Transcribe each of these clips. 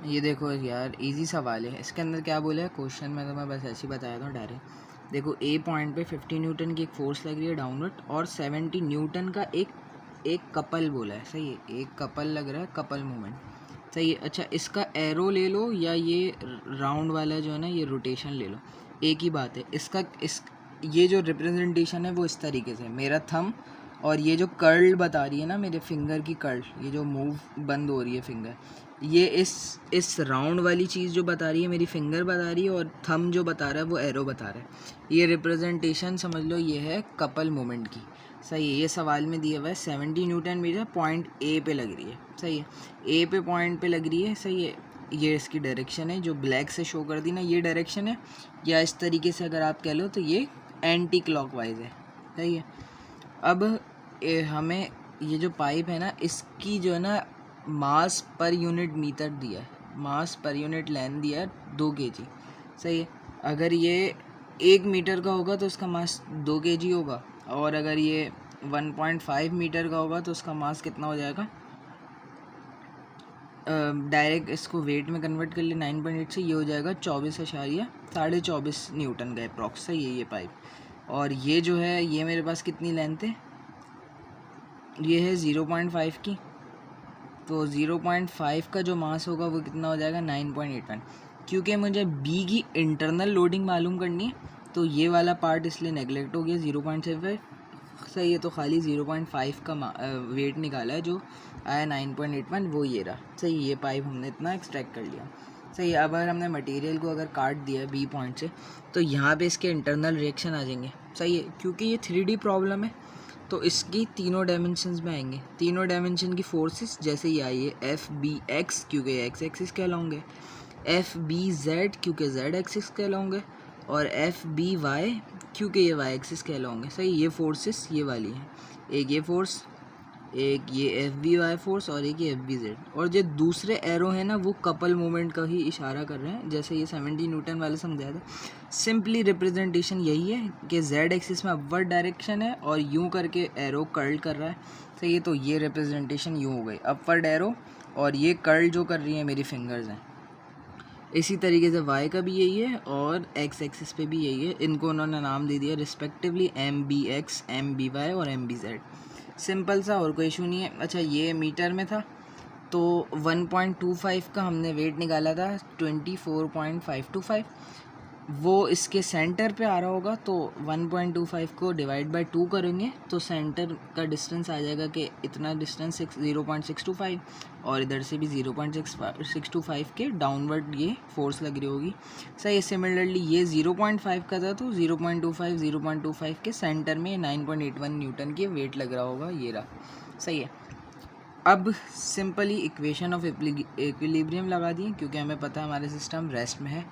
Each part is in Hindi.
ये देखो यार, इजी सवाल है। इसके अंदर क्या बोला है क्वेश्चन में, तो मैं बस ऐसे ही बताया था डायरेक्ट। देखो ए पॉइंट पे 50 न्यूटन की एक फोर्स लग रही है डाउनवर्ड, और 70 न्यूटन का एक कपल बोला है। सही है, एक कपल लग रहा है, कपल मोमेंट। सही है। अच्छा, इसका एरो ले लो या ये राउंड वाला जो है ना, ये रोटेशन ले लो, एक ही बात है। ये जो रिप्रेजेंटेशन है वो इस तरीके से, मेरा थंब और ये जो कर्ल बता रही है ना मेरे फिंगर की कर्ल, ये जो मूव बंद हो रही है फिंगर, ये इस राउंड वाली चीज़ जो बता रही है मेरी फिंगर बता रही है, और थंब जो बता रहा है वो एरो बता रहा है। ये रिप्रेजेंटेशन समझ लो ये है कपल मोमेंट की। सही है। ये सवाल में दिया हुआ है 70 न्यूटन मेरा पॉइंट ए पे लग रही है। सही है, ए पे पॉइंट पे लग रही है। सही है। ये इसकी डायरेक्शन है जो ब्लैक से शो कर दी ना, ये डायरेक्शन है, या इस तरीके से अगर आप कह लो तो ये एंटी क्लॉकवाइज है। सही है। अब हमें ये जो पाइप है ना, इसकी जो है ना मास पर यूनिट मीटर दिया है, मास पर यूनिट लेंथ दिया है 2 kg। सही है। अगर ये 1 मीटर का होगा तो उसका मास 2 kg होगा, और अगर ये 1.5 मीटर का होगा तो उसका मास कितना हो जाएगा। डायरेक्ट इसको वेट में कन्वर्ट कर ले 9.8 से, ये हो जाएगा 24.24 न्यूटन का अप्रॉक्स। सही है ये पाइप। और ये जो है, ये मेरे पास कितनी लेंथ है, ये है 0.5 की। तो 0.5 का जो मास होगा वो कितना हो जाएगा 9.81। क्योंकि मुझे बी की इंटरनल लोडिंग मालूम करनी है, तो ये वाला पार्ट इसलिए नेगलेक्ट हो गया 0.75। सही है। तो खाली 0.5 का वेट निकाला है, जो आया 9.81, वो ये रहा। सही है, ये पाइप हमने इतना एक्सट्रैक्ट कर लिया। सही है। अब अगर हमने मटेरियल को अगर काट दिया बी पॉइंट से, तो यहाँ पे इसके इंटरनल रिएक्शन आ जाएंगे। सही है। क्योंकि ये 3D प्रॉब्लम है, तो इसकी तीनों डायमेंशंस में आएंगे। तीनों डायमेंशन की फोर्सेस जैसे ही आई है, एफ बी एक्स क्योंकि एक्स एक्सिस के अलॉन्ग है, एफ बी जेड क्योंकि जेड एक्सिस के अलॉन्ग है, और एफ बी वाई क्योंकि ये वाई एक्सिस के अलॉन्ग है। सही, ये फोर्सेस ये वाली हैं, एक ये फोर्स, एक ये एफ बी वाई फोर्स, और एक ये एफ बी जेड। और जो दूसरे एरो है ना, वो कपल मोमेंट का ही इशारा कर रहे हैं, जैसे ये 70 न्यूटन वाले समझाया था। सिंपली रिप्रेजेंटेशन यही है कि जेड एक्सिस में अपवर्ड डायरेक्शन है और यूं करके एरो कर्ल कर रहा है। सही है। तो ये रिप्रेजेंटेशन यूं हो गई, अपवर्ड एरो, और ये कर्ल जो कर रही है मेरी फिंगर्स हैं। इसी तरीके से y का भी यही है और x एक्सिस पे भी यही है। इनको उन्होंने नाम दे दिया रिस्पेक्टिवली MBX, MBY और MBZ। सिंपल सा, और कोई इशू नहीं है। अच्छा, ये मीटर में था, तो 1.25 का हमने वेट निकाला था 24.525। वो इसके सेंटर पे आ रहा होगा, तो 1.25 को डिवाइड बाय 2 करेंगे तो सेंटर का डिस्टेंस आ जाएगा कि इतना डिस्टेंस 0.625, और इधर से भी 0.625 के डाउनवर्ड ये फोर्स लग रही होगी। सही है। सिमिलरली ये 0.5 का था, तो 0.25 के सेंटर में 9.81 न्यूटन के वेट लग रहा होगा, ये रहा। सही है। अब सिंपली इक्वेशन ऑफ इक्विलिब्रियम लगा दिए, क्योंकि हमें पता है हमारे सिस्टम रेस्ट में है।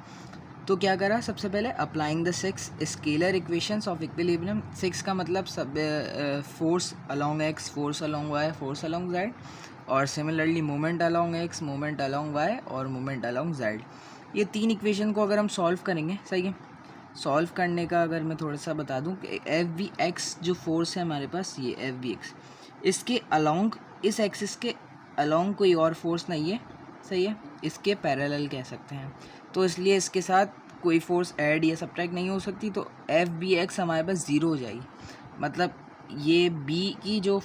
तो क्या करा, सबसे पहले applying the 6 scalar equations of equilibrium. 6 का मतलब सब force along X, force along Y, force along Z, और similarly moment along X, moment along Y और मोमेंट अलोंग जेड। ये 3 इक्वेशन को अगर हम सॉल्व करेंगे, सही है, सॉल्व करने का अगर मैं थोड़ा सा बता दूं कि एफ वी एक्स जो फोर्स है हमारे पास, ये एफ वी एक्स, इसके अलोंग, इस एक्सिस के अलोंग कोई और फोर्स नहीं है। सही है। इसके पैरेलल कह सकते हैं, तो इसलिए इसके साथ कोई फोर्स ऐड या सब्ट्रैक्ट नहीं हो सकती। तो एफ बी एक्स हमारे पास ज़ीरो हो जाएगी। मतलब ये बी की जो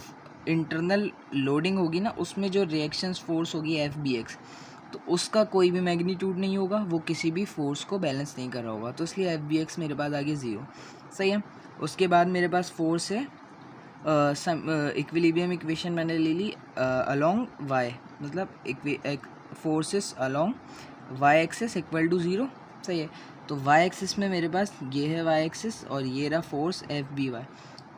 इंटरनल लोडिंग होगी ना, उसमें जो रिएक्शंस फोर्स होगी एफ बी एक्स, तो उसका कोई भी मैग्नीट्यूड नहीं होगा, वो किसी भी फोर्स को बैलेंस नहीं कर रहा होगा। तो इसलिए एफ बी एक्स मेरे पास आ गया 0। सही है। उसके बाद मेरे पास फोर्स है, इक्विलिब्रियम इक्वेशन मैंने ले ली अलोंग वाई, मतलब forces along Y axis equal to 0। सही है। तो वाई एक्सिस में मेरे पास ये है वाई एक्सिस, और ये रहा फोर्स एफ बी वाई।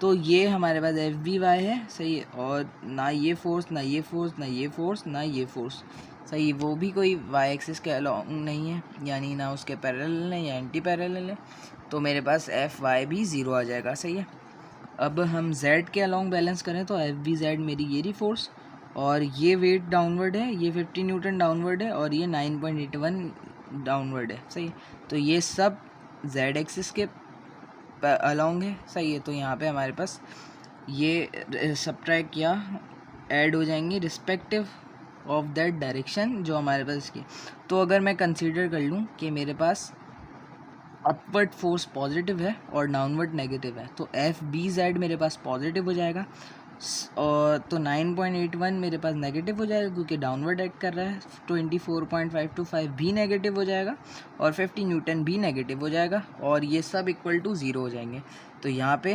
तो ये हमारे पास एफ बी वाई है। सही है। और ना ये फोर्स, ना ये फोर्स, ना ये फोर्स, ना ये फोर्स। सही, वो भी कोई वाई एक्सिस के अलोंग नहीं है, यानी ना उसके पैरेलल है या एंटी पैरेलल है। तो मेरे पास एफ वाई भी 0 आ जाएगा। सही है। अब हम z के अलोंग बैलेंस करें तो एफ बी जेड मेरी ये रही फोर्स, और ये वेट डाउनवर्ड है, ये 50 न्यूटन डाउनवर्ड है, और ये 9.81 डाउनवर्ड है। सही है। तो ये सब z एक्सिस के अलोंग है। सही है। तो यहाँ पे हमारे पास ये सब्ट्रैक्ट या ऐड हो जाएंगे रिस्पेक्टिव ऑफ दैट डायरेक्शन जो हमारे पास इसकी। तो अगर मैं कंसीडर कर लूँ कि मेरे पास अपवर्ड फोर्स पॉजिटिव है और डाउनवर्ड नेगेटिव है, तो एफ बी जेड मेरे पास पॉजिटिव हो जाएगा, और तो 9.81 मेरे पास नेगेटिव हो जाएगा क्योंकि डाउनवर्ड एक्ट कर रहा है, 24.525 भी नेगेटिव हो जाएगा, और 50 न्यूटन भी नेगेटिव हो जाएगा, और ये सब इक्वल टू 0 हो जाएंगे। तो यहाँ पे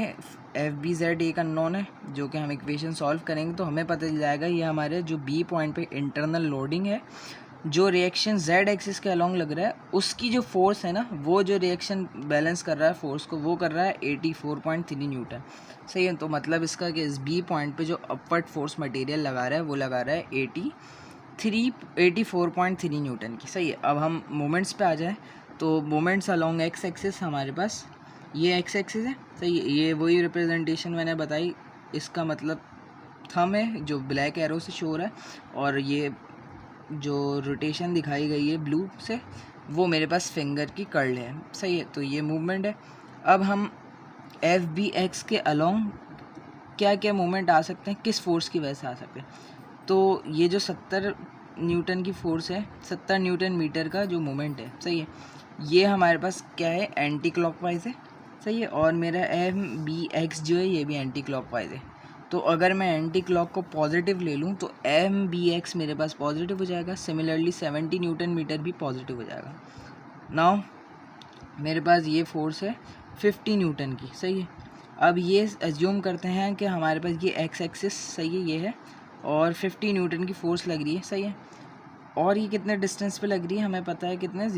एफ बी जेड एक अननोन है, जो कि हम इक्वेशन सॉल्व करेंगे तो हमें पता चल जाएगा ये हमारे जो बी पॉइंट पे इंटरनल लोडिंग है, जो रिएक्शन जेड एक्सिस के अलॉन्ग लग रहा है, उसकी जो फोर्स है ना, वो जो रिएक्शन बैलेंस कर रहा है फोर्स को, वो कर रहा है 84.3 न्यूटन। सही है, तो मतलब इसका कि इस बी पॉइंट पे जो अपवर्ड फोर्स मटेरियल लगा रहा है वो लगा रहा है 84.3 न्यूटन की। सही है, अब हम मोमेंट्स पे आ जाए तो मोमेंट्स अलॉन्ग एक्स एक्सिस हमारे पास ये एक्स एक्सिस है। सही है, ये वही रिप्रेजेंटेशन मैंने बताई, इसका मतलब थंब है जो ब्लैक एरो से शो हो रहा है, और ये जो रोटेशन दिखाई गई है ब्लू से, वो मेरे पास फिंगर की कर्ल है। सही है, तो ये मूवमेंट है। अब हम एफ बी एक्स के अलॉन्ग क्या क्या मूवमेंट आ सकते हैं, किस फोर्स की वजह से आ सकते हैं। तो ये जो 70 न्यूटन की फोर्स है, 70 न्यूटन मीटर का जो मूवमेंट है, सही है, ये हमारे पास क्या है, एंटी क्लॉकवाइज है। सही है, और मेरा एफ बी एक्स जो है ये भी एंटी क्लॉकवाइज है। तो अगर मैं एंटी क्लॉक को पॉजिटिव ले लूँ तो एम बी एक्स मेरे पास पॉजिटिव हो जाएगा, सिमिलरली 70 न्यूटन मीटर भी पॉजिटिव हो जाएगा। नाउ मेरे पास ये फोर्स है 50 न्यूटन की। सही है, अब ये एज्यूम करते हैं कि हमारे पास ये एक्स एक्सिस, सही है, ये है, और 50 न्यूटन की फोर्स लग रही है। सही है, और ये कितने डिस्टेंस पे लग रही है, हमें पता है कितने